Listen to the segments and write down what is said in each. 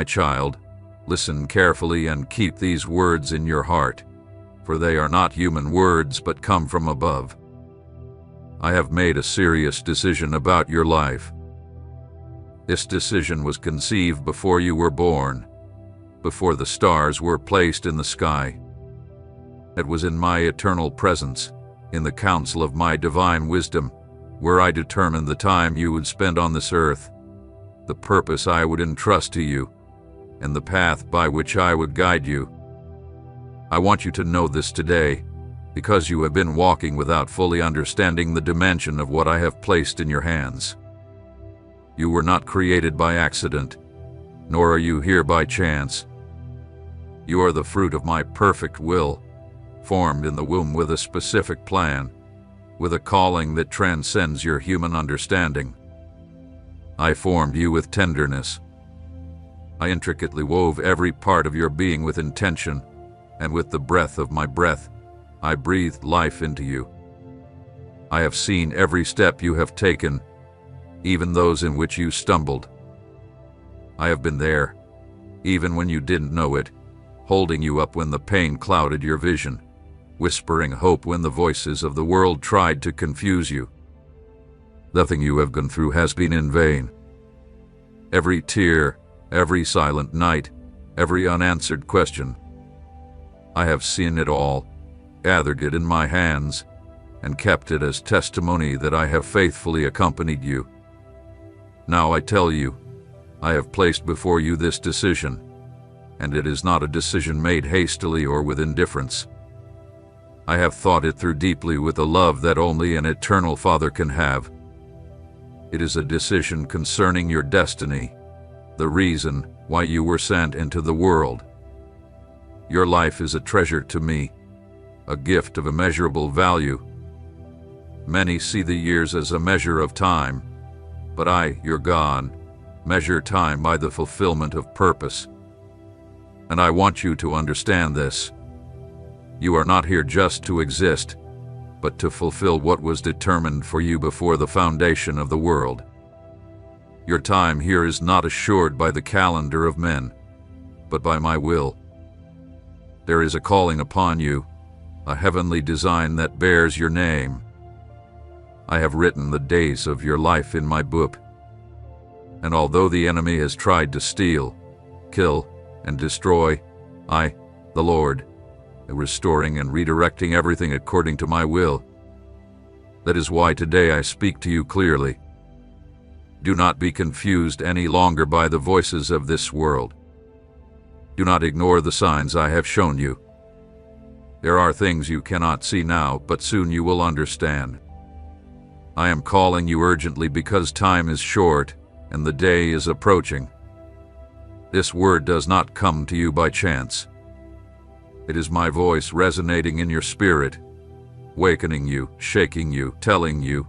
my child, listen carefully and keep these words in your heart, for they are not human words but come from above. I have made a serious decision about your life. This decision was conceived before you were born, before the stars were placed in the sky. It was in my eternal presence, in the counsel of my divine wisdom, where I determined the time you would spend on this earth, the purpose I would entrust to you, and the path by which I would guide you. I want you to know this today, because you have been walking without fully understanding the dimension of what I have placed in your hands. You were not created by accident, nor are you here by chance. You are the fruit of my perfect will, formed in the womb with a specific plan, with a calling that transcends your human understanding. I formed you with tenderness. I intricately wove every part of your being with intention, and with the breath of my breath, I breathed life into you. I have seen every step you have taken, even those in which you stumbled. I have been there, even when you didn't know it, holding you up when the pain clouded your vision, whispering hope when the voices of the world tried to confuse you. Nothing you have gone through has been in vain. Every tear, every silent night, every unanswered question. I have seen it all, gathered it in my hands, and kept it as testimony that I have faithfully accompanied you. Now I tell you, I have placed before you this decision, and it is not a decision made hastily or with indifference. I have thought it through deeply with a love that only an eternal Father can have. It is a decision concerning your destiny, the reason why you were sent into the world. Your life is a treasure to me, a gift of immeasurable value. Many see the years as a measure of time, but I, your God, measure time by the fulfillment of purpose. And I want you to understand this. You are not here just to exist, but to fulfill what was determined for you before the foundation of the world. Your time here is not assured by the calendar of men, but by my will. There is a calling upon you, a heavenly design that bears your name. I have written the days of your life in my book. And although the enemy has tried to steal, kill, and destroy, I, the Lord, am restoring and redirecting everything according to my will. That is why today I speak to you clearly. Do not be confused any longer by the voices of this world. Do not ignore the signs I have shown you. There are things you cannot see now, but soon you will understand. I am calling you urgently because time is short and the day is approaching. This word does not come to you by chance. It is my voice resonating in your spirit, wakening you, shaking you, telling you,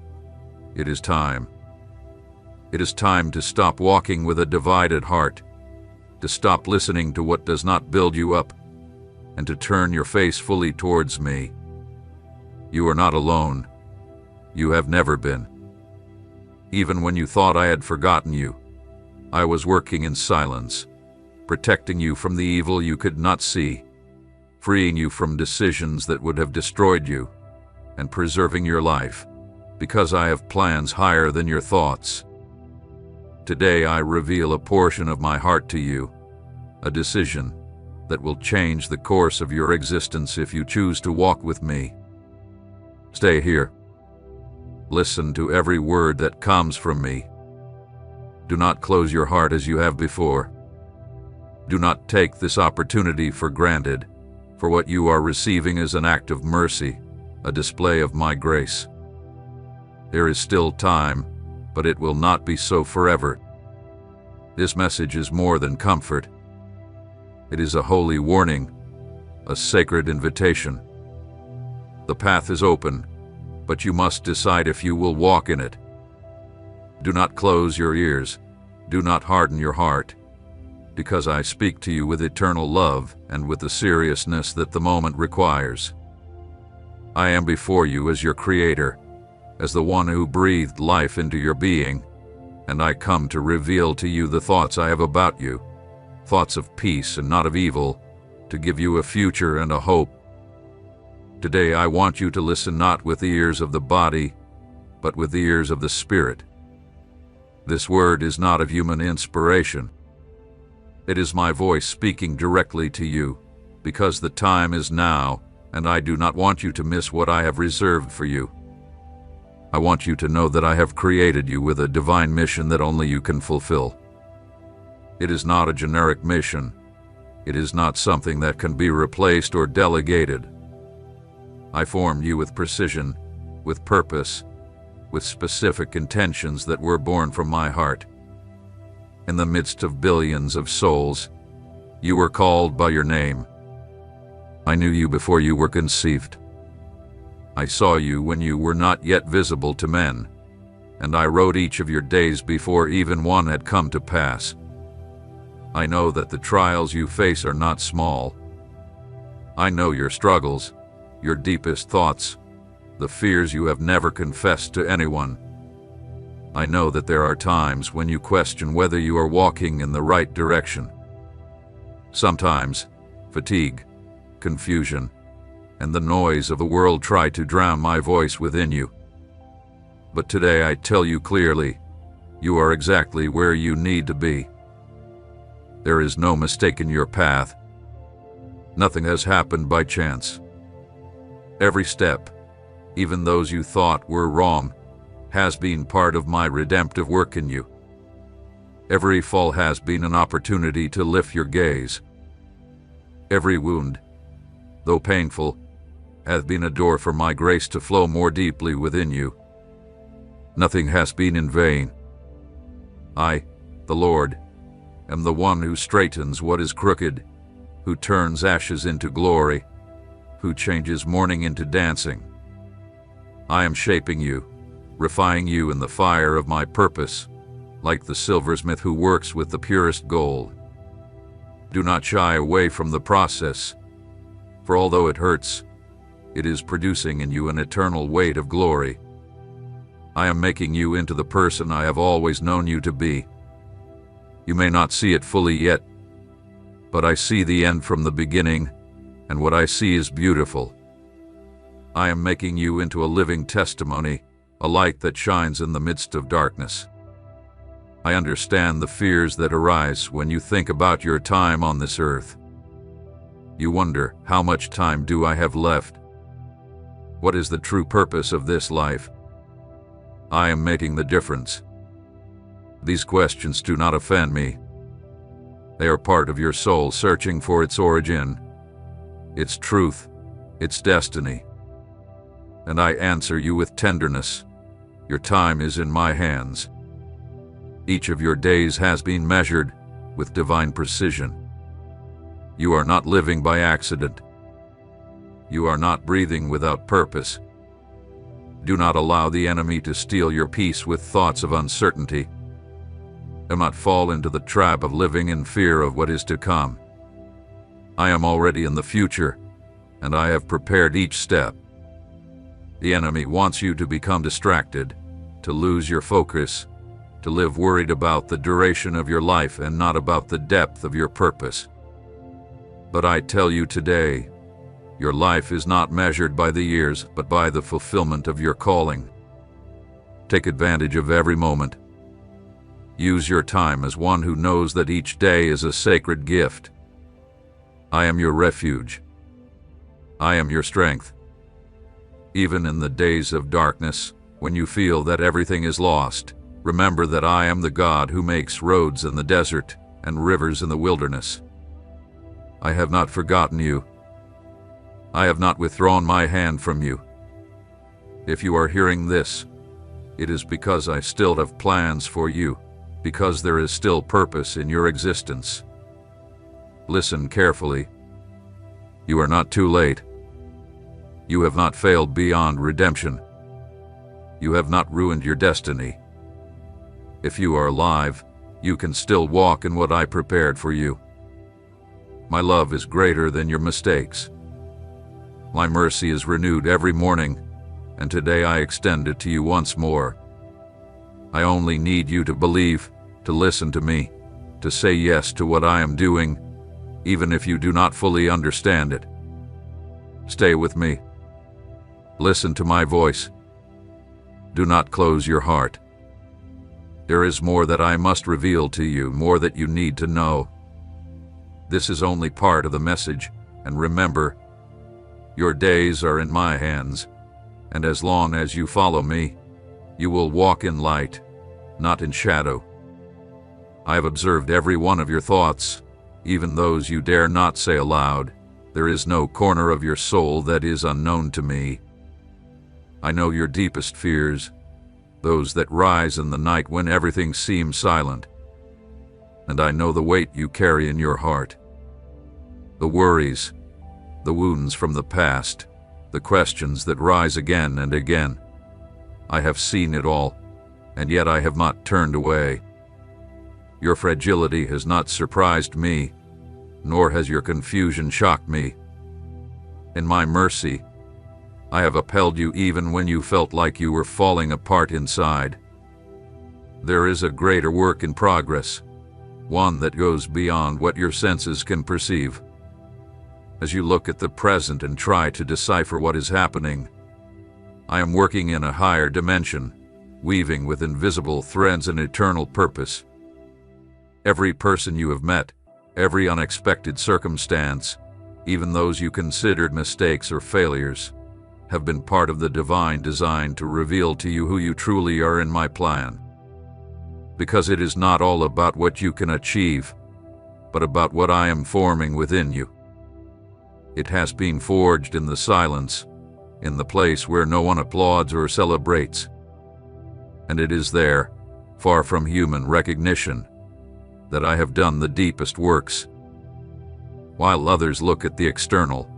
it is time. It is time to stop walking with a divided heart, to stop listening to what does not build you up, and to turn your face fully towards me. You are not alone. You have never been. Even when you thought I had forgotten you, I was working in silence, protecting you from the evil you could not see, freeing you from decisions that would have destroyed you, and preserving your life, because I have plans higher than your thoughts. Today I reveal a portion of my heart to you, a decision that will change the course of your existence if you choose to walk with me. Stay here. Listen to every word that comes from me. Do not close your heart as you have before. Do not take this opportunity for granted, for what you are receiving is an act of mercy, a display of my grace. There is still time, but it will not be so forever. This message is more than comfort. It is a holy warning, a sacred invitation. The path is open, but you must decide if you will walk in it. Do not close your ears. Do not harden your heart, because I speak to you with eternal love and with the seriousness that the moment requires. I am before you as your Creator, as the one who breathed life into your being, and I come to reveal to you the thoughts I have about you, thoughts of peace and not of evil, to give you a future and a hope. Today I want you to listen not with the ears of the body, but with the ears of the Spirit. This word is not of human inspiration. It is my voice speaking directly to you, because the time is now, and I do not want you to miss what I have reserved for you. I want you to know that I have created you with a divine mission that only you can fulfill. It is not a generic mission. It is not something that can be replaced or delegated. I formed you with precision, with purpose, with specific intentions that were born from my heart. In the midst of billions of souls, you were called by your name. I knew you before you were conceived. I saw you when you were not yet visible to men, and I wrote each of your days before even one had come to pass. I know that the trials you face are not small. I know your struggles, your deepest thoughts, the fears you have never confessed to anyone. I know that there are times when you question whether you are walking in the right direction. Sometimes, fatigue, confusion, and the noise of the world try to drown my voice within you. But today I tell you clearly, you are exactly where you need to be. There is no mistake in your path. Nothing has happened by chance. Every step, even those you thought were wrong, has been part of my redemptive work in you. Every fall has been an opportunity to lift your gaze. Every wound, though painful, hath been a door for my grace to flow more deeply within you. Nothing has been in vain. I, the Lord, am the one who straightens what is crooked, who turns ashes into glory, who changes mourning into dancing. I am shaping you, refining you in the fire of my purpose, like the silversmith who works with the purest gold. Do not shy away from the process, for although it hurts, it is producing in you an eternal weight of glory. I am making you into the person I have always known you to be. You may not see it fully yet, but I see the end from the beginning, and what I see is beautiful. I am making you into a living testimony, a light that shines in the midst of darkness. I understand the fears that arise when you think about your time on this earth. You wonder, how much time do I have left? What is the true purpose of this life? I am making the difference. These questions do not offend me. They are part of your soul searching for its origin, its truth, its destiny. And I answer you with tenderness. Your time is in my hands. Each of your days has been measured with divine precision. You are not living by accident. You are not breathing without purpose. Do not allow the enemy to steal your peace with thoughts of uncertainty. Do not fall into the trap of living in fear of what is to come. I am already in the future, and I have prepared each step. The enemy wants you to become distracted, to lose your focus, to live worried about the duration of your life and not about the depth of your purpose. But I tell you today, your life is not measured by the years, but by the fulfillment of your calling. Take advantage of every moment. Use your time as one who knows that each day is a sacred gift. I am your refuge. I am your strength. Even in the days of darkness, when you feel that everything is lost, remember that I am the God who makes roads in the desert and rivers in the wilderness. I have not forgotten you. I have not withdrawn my hand from you. If you are hearing this, it is because I still have plans for you, because there is still purpose in your existence. Listen carefully. You are not too late. You have not failed beyond redemption. You have not ruined your destiny. If you are alive, you can still walk in what I prepared for you. My love is greater than your mistakes. My mercy is renewed every morning, and today I extend it to you once more. I only need you to believe, to listen to me, to say yes to what I am doing, even if you do not fully understand it. Stay with me. Listen to my voice. Do not close your heart. There is more that I must reveal to you, more that you need to know. This is only part of the message, and remember, your days are in my hands, and as long as you follow me, you will walk in light, not in shadow. I have observed every one of your thoughts, even those you dare not say aloud. There is no corner of your soul that is unknown to me. I know your deepest fears, those that rise in the night when everything seems silent. And I know the weight you carry in your heart. The worries, the wounds from the past, the questions that rise again and again. I have seen it all, and yet I have not turned away. Your fragility has not surprised me, nor has your confusion shocked me. In my mercy, I have upheld you even when you felt like you were falling apart inside. There is a greater work in progress, one that goes beyond what your senses can perceive. As you look at the present and try to decipher what is happening, I am working in a higher dimension, weaving with invisible threads an eternal purpose. Every person you have met, every unexpected circumstance, even those you considered mistakes or failures, have been part of the divine design to reveal to you who you truly are in my plan. Because it is not all about what you can achieve, but about what I am forming within you. It has been forged in the silence, in the place where no one applauds or celebrates. And it is there, far from human recognition, that I have done the deepest works. While others look at the external,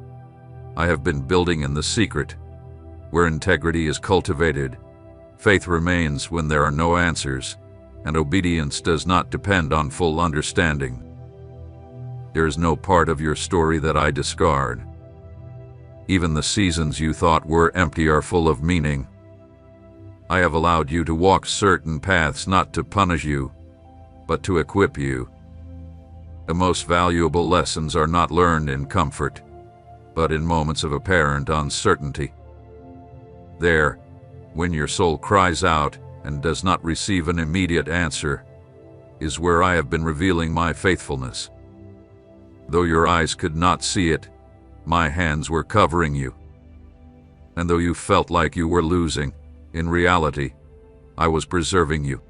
I have been building in the secret, where integrity is cultivated, faith remains when there are no answers, and obedience does not depend on full understanding. There is no part of your story that I discard. Even the seasons you thought were empty are full of meaning. I have allowed you to walk certain paths not to punish you, but to equip you. The most valuable lessons are not learned in comfort, but in moments of apparent uncertainty. There, when your soul cries out and does not receive an immediate answer, is where I have been revealing my faithfulness. Though your eyes could not see it, my hands were covering you. And though you felt like you were losing, in reality, I was preserving you.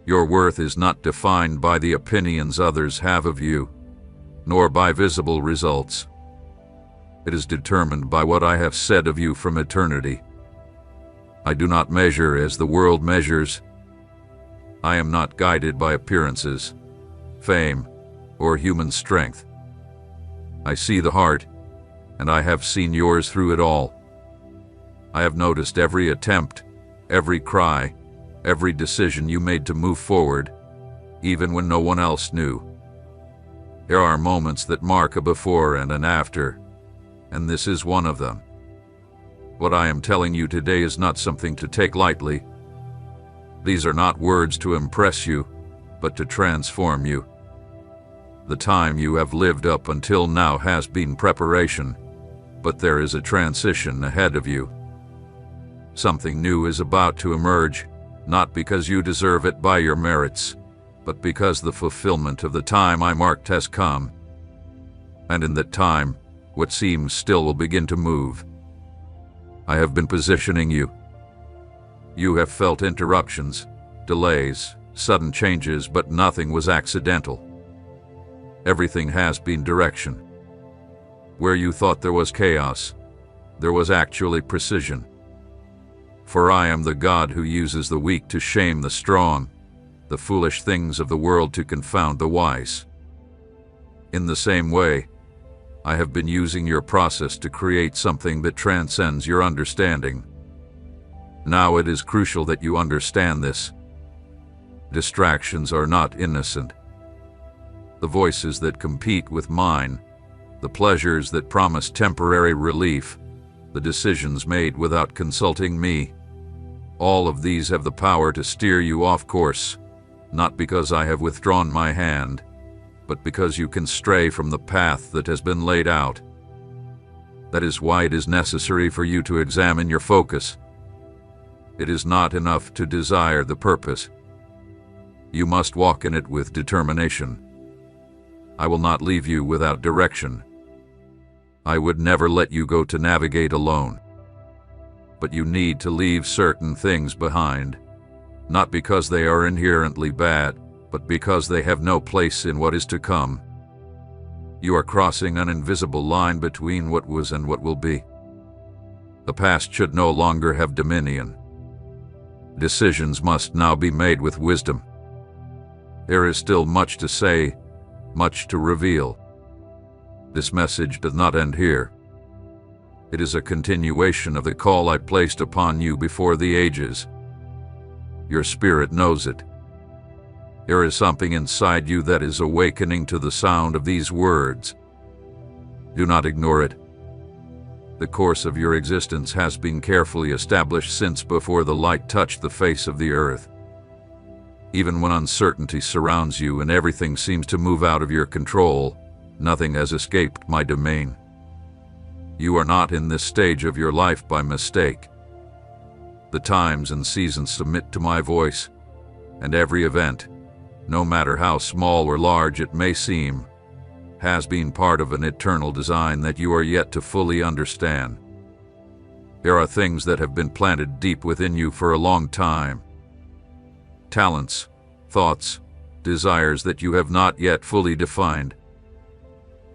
Your worth is not defined by the opinions others have of you, nor by visible results. It is determined by what I have said of you from eternity. I do not measure as the world measures. I am not guided by appearances, fame, or human strength. I see the heart, and I have seen yours through it all. I have noticed every attempt, every cry, every decision you made to move forward, even when no one else knew. There are moments that mark a before and an after, and this is one of them. What I am telling you today is not something to take lightly. These are not words to impress you, but to transform you. The time you have lived up until now has been preparation, but there is a transition ahead of you. Something new is about to emerge, not because you deserve it by your merits, but because the fulfillment of the time I marked has come. And in that time, what seems still will begin to move. I have been positioning you. You have felt interruptions, delays, sudden changes, but nothing was accidental. Everything has been direction. Where you thought there was chaos, there was actually precision. For I am the God who uses the weak to shame the strong, the foolish things of the world to confound the wise. In the same way, I have been using your process to create something that transcends your understanding. Now it is crucial that you understand this. Distractions are not innocent. The voices that compete with mine, the pleasures that promise temporary relief, the decisions made without consulting me, all of these have the power to steer you off course, not because I have withdrawn my hand, but because you can stray from the path that has been laid out. That is why it is necessary for you to examine your focus. It is not enough to desire the purpose. You must walk in it with determination. I will not leave you without direction. I would never let you go to navigate alone. But you need to leave certain things behind, not because they are inherently bad, but because they have no place in what is to come. You are crossing an invisible line between what was and what will be. The past should no longer have dominion. Decisions must now be made with wisdom. There is still much to say, much to reveal. This message does not end here. It is a continuation of the call I placed upon you before the ages. Your spirit knows it. There is something inside you that is awakening to the sound of these words. Do not ignore it. The course of your existence has been carefully established since before the light touched the face of the earth. Even when uncertainty surrounds you and everything seems to move out of your control, nothing has escaped my domain. You are not in this stage of your life by mistake. The times and seasons submit to my voice, and every event, no matter how small or large it may seem, has been part of an eternal design that you are yet to fully understand. There are things that have been planted deep within you for a long time. Talents, thoughts, desires that you have not yet fully defined.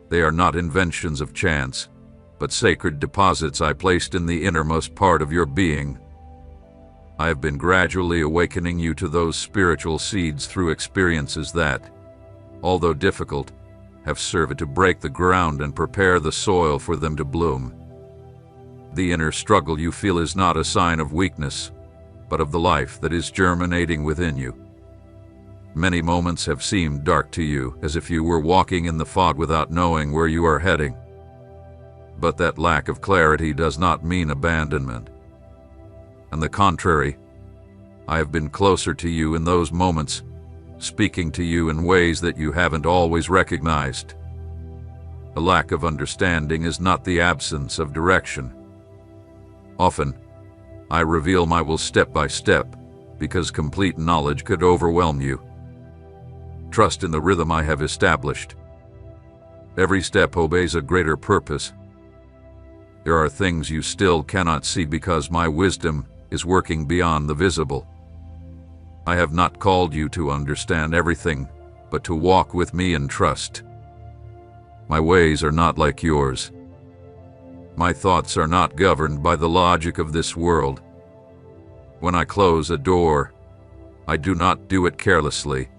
They are not inventions of chance, but sacred deposits I placed in the innermost part of your being. I have been gradually awakening you to those spiritual seeds through experiences that, although difficult, have served to break the ground and prepare the soil for them to bloom. The inner struggle you feel is not a sign of weakness, but of the life that is germinating within you. Many moments have seemed dark to you, as if you were walking in the fog without knowing where you are heading. But that lack of clarity does not mean abandonment. On the contrary, I have been closer to you in those moments, speaking to you in ways that you haven't always recognized. A lack of understanding is not the absence of direction. Often, I reveal my will step by step, because complete knowledge could overwhelm you. Trust in the rhythm I have established. Every step obeys a greater purpose. There are things you still cannot see because my wisdom is working beyond the visible. I have not called you to understand everything, but to walk with me in trust. My ways are not like yours. My thoughts are not governed by the logic of this world. When I close a door, I do not do it carelessly,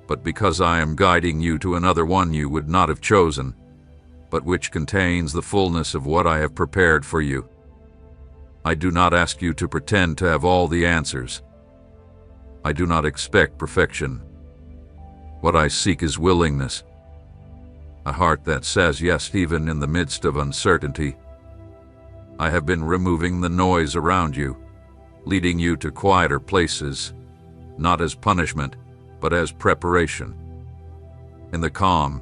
but because I am guiding you to another one you would not have chosen, but which contains the fullness of what I have prepared for you. I do not ask you to pretend to have all the answers. I do not expect perfection. What I seek is willingness. A heart that says yes even in the midst of uncertainty. I have been removing the noise around you, leading you to quieter places, not as punishment, but as preparation. In the calm,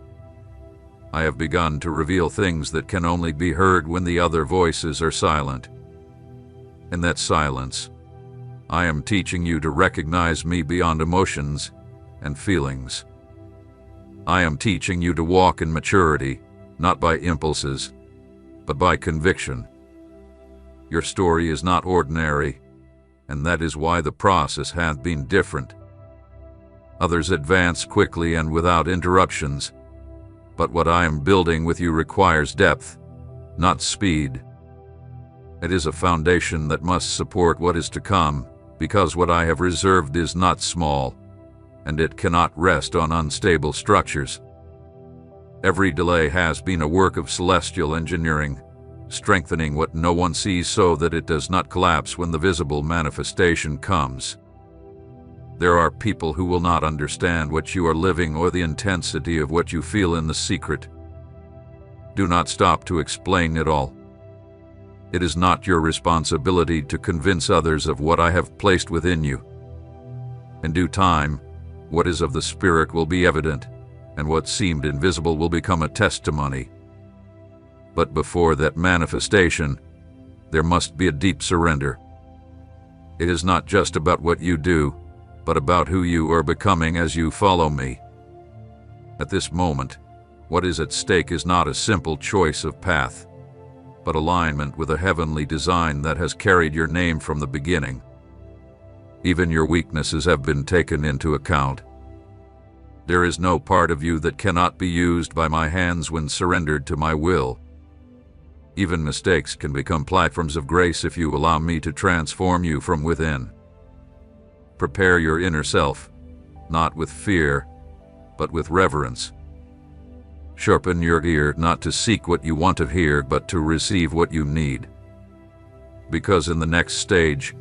I have begun to reveal things that can only be heard when the other voices are silent. In that silence, I am teaching you to recognize me beyond emotions and feelings. I am teaching you to walk in maturity, not by impulses, but by conviction. Your story is not ordinary, and that is why the process hath been different. Others advance quickly and without interruptions, but what I am building with you requires depth, not speed. It is a foundation that must support what is to come, because what I have reserved is not small, and it cannot rest on unstable structures. Every delay has been a work of celestial engineering, strengthening what no one sees so that it does not collapse when the visible manifestation comes. There are people who will not understand what you are living or the intensity of what you feel in the secret. Do not stop to explain it all. It is not your responsibility to convince others of what I have placed within you. In due time, What is of the Spirit will be evident, and what seemed invisible will become a testimony. But before that manifestation, there must be a deep surrender. It is not just about what you do, but about who you are becoming as you follow me. At this moment, what is at stake is not a simple choice of path, but alignment with a heavenly design that has carried your name from the beginning. Even your weaknesses have been taken into account. There is no part of you that cannot be used by my hands when surrendered to my will. Even mistakes can become platforms of grace if you allow me to transform you from within. Prepare your inner self, not with fear, but with reverence. Sharpen your ear not to seek what you want to hear, but to receive what you need. Because in the next stage,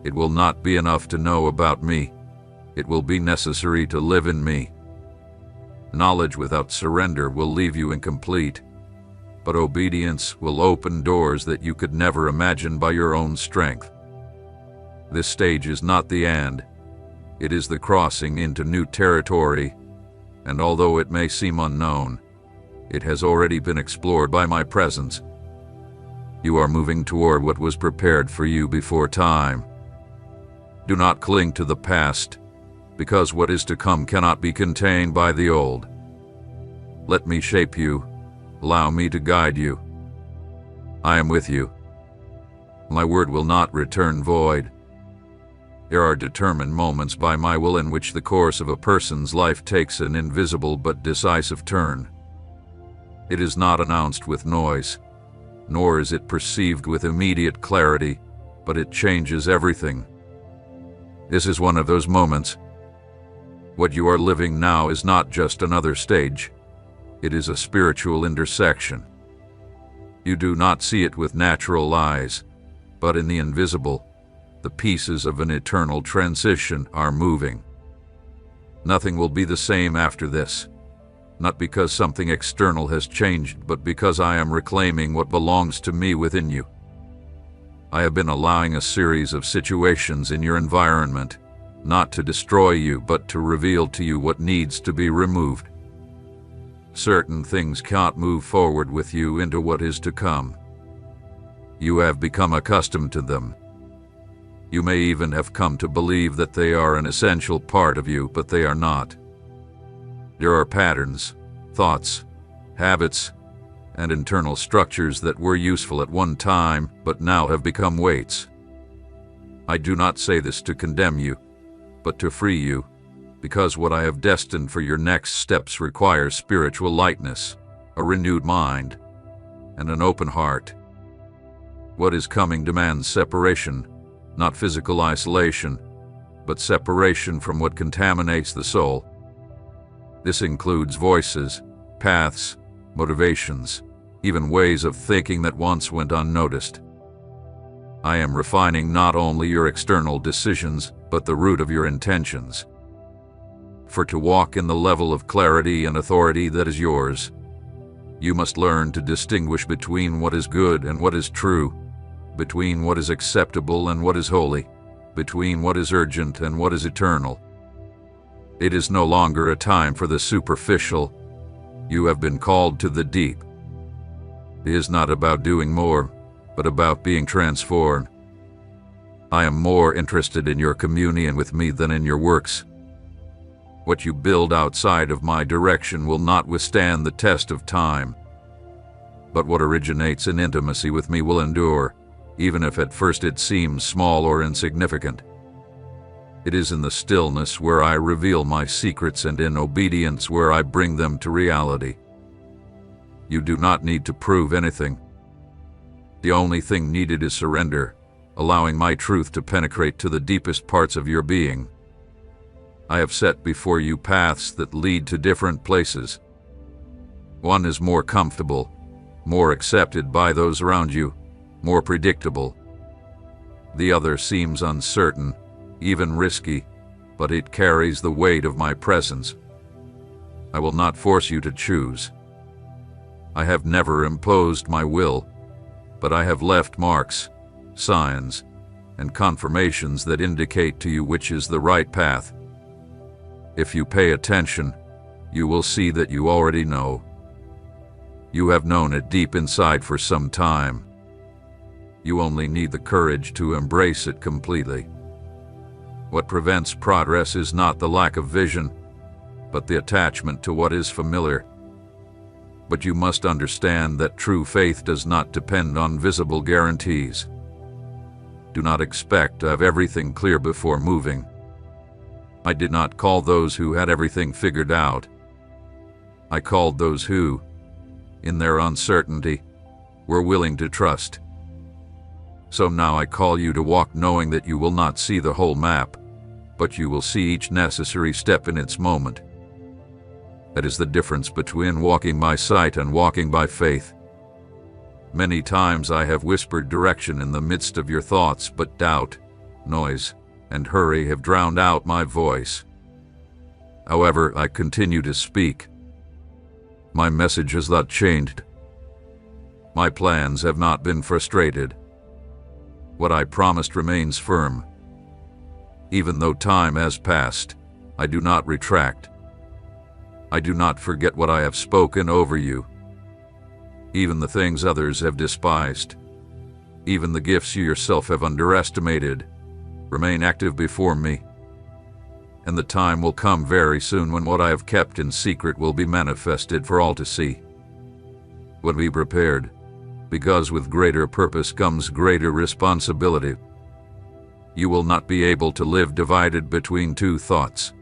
it will not be enough to know about me. It will be necessary to live in me. Knowledge without surrender will leave you incomplete, but obedience will open doors that you could never imagine by your own strength. This stage is not the end. It is the crossing into new territory, and although it may seem unknown, it has already been explored by my presence. You are moving toward what was prepared for you before time. Do not cling to the past, because what is to come cannot be contained by the old. Let me shape you. Allow me to guide you. I am with you. My word will not return void. There are determined moments by my will in which the course of a person's life takes an invisible but decisive turn. It is not announced with noise, nor is it perceived with immediate clarity, but it changes everything. This is one of those moments. What you are living now is not just another stage. It is a spiritual intersection. You do not see it with natural eyes, but in the invisible, the pieces of an eternal transition are moving. Nothing will be the same after this, not because something external has changed, but because I am reclaiming what belongs to me within you. I have been allowing a series of situations in your environment, not to destroy you, but to reveal to you what needs to be removed. Certain things can't move forward with you into what is to come. You have become accustomed to them. You may even have come to believe that they are an essential part of you, but they are not. There are patterns, thoughts, habits, and internal structures that were useful at one time, but now have become weights. I do not say this to condemn you, but to free you, because what I have destined for your next steps requires spiritual lightness, a renewed mind, and an open heart. What is coming demands separation, not physical isolation, but separation from what contaminates the soul. This includes voices, paths, motivations, even ways of thinking that once went unnoticed. I am refining not only your external decisions, but the root of your intentions. For to walk in the level of clarity and authority that is yours, you must learn to distinguish between what is good and what is true, between what is acceptable and what is holy, between what is urgent and what is eternal. It is no longer a time for the superficial. You have been called to the deep. It is not about doing more, but about being transformed. I am more interested in your communion with me than in your works. What you build outside of my direction will not withstand the test of time. But what originates in intimacy with me will endure, even if at first it seems small or insignificant. It is in the stillness where I reveal my secrets, and in obedience where I bring them to reality. You do not need to prove anything. The only thing needed is surrender, allowing my truth to penetrate to the deepest parts of your being. I have set before you paths that lead to different places. One is more comfortable, more accepted by those around you, more predictable. The other seems uncertain, even risky, but it carries the weight of my presence. I will not force you to choose. I have never imposed my will, but I have left marks, signs, and confirmations that indicate to you which is the right path. If you pay attention, you will see that you already know. You have known it deep inside for some time. You only need the courage to embrace it completely. What prevents progress is not the lack of vision, but the attachment to what is familiar. But you must understand that true faith does not depend on visible guarantees. Do not expect to have everything clear before moving. I did not call those who had everything figured out. I called those who, in their uncertainty, were willing to trust. So now I call you to walk knowing that you will not see the whole map, but you will see each necessary step in its moment. That is the difference between walking by sight and walking by faith. Many times I have whispered direction in the midst of your thoughts, but doubt, noise, and hurry have drowned out my voice. However, I continue to speak. My message has not changed. My plans have not been frustrated. What I promised remains firm. Even though time has passed, I do not retract. I do not forget what I have spoken over you. Even the things others have despised, even the gifts you yourself have underestimated, remain active before me. And the time will come very soon when what I have kept in secret will be manifested for all to see. But be prepared, because with greater purpose comes greater responsibility. You will not be able to live divided between two thoughts.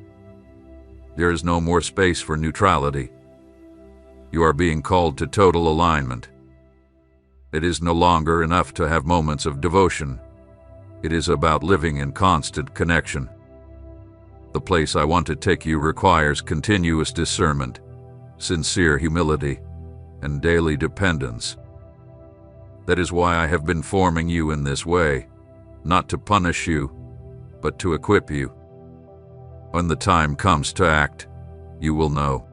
There is no more space for neutrality. You are being called to total alignment. It is no longer enough to have moments of devotion. It is about living in constant connection. The place I want to take you requires continuous discernment, sincere humility, and daily dependence. That is why I have been forming you in this way, not to punish you, but to equip you. When the time comes to act, you will know.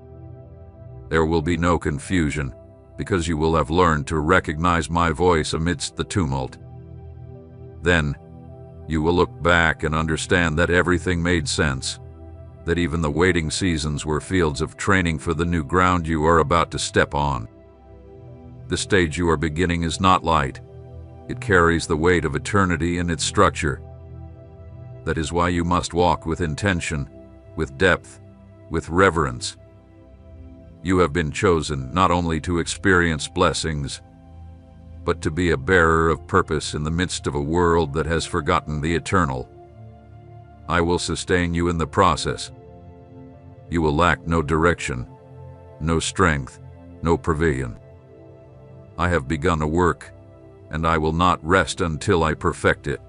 There will be no confusion, because you will have learned to recognize my voice amidst the tumult. Then, you will look back and understand that everything made sense, that even the waiting seasons were fields of training for the new ground you are about to step on. The stage you are beginning is not light. It carries the weight of eternity in its structure. That is why you must walk with intention, with depth, with reverence. You have been chosen not only to experience blessings, but to be a bearer of purpose in the midst of a world that has forgotten the eternal. I will sustain you in the process. You will lack no direction, no strength, no provision. I have begun a work, and I will not rest until I perfect it.